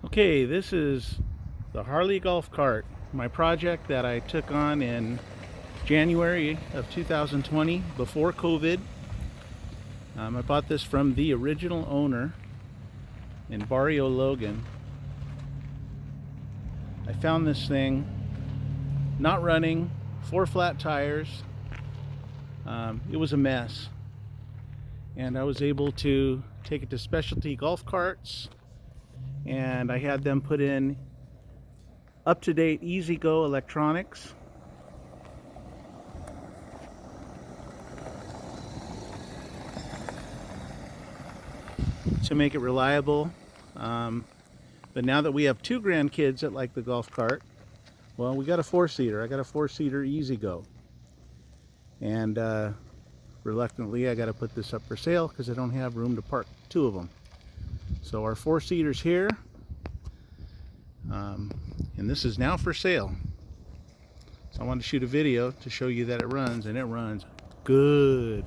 Okay, this is the Harley golf cart, my project that I took on in January of 2020 before COVID. I bought this from the original owner in Barrio Logan. I found this thing not running, 4 flat tires. It was a mess, and I was able to take it to specialty golf carts, and I had them put in up-to-date easy-go electronics. To make it reliable. But now that we have 2 grandkids that like the golf cart, well, we got a 4-seater. I got a 4-seater easy-go. And reluctantly, I got to put this up for sale because I don't have room to park 2 of them. So our 4-seater's here. And this is now for sale. So I wanted to shoot a video to show you that it runs, and it runs good.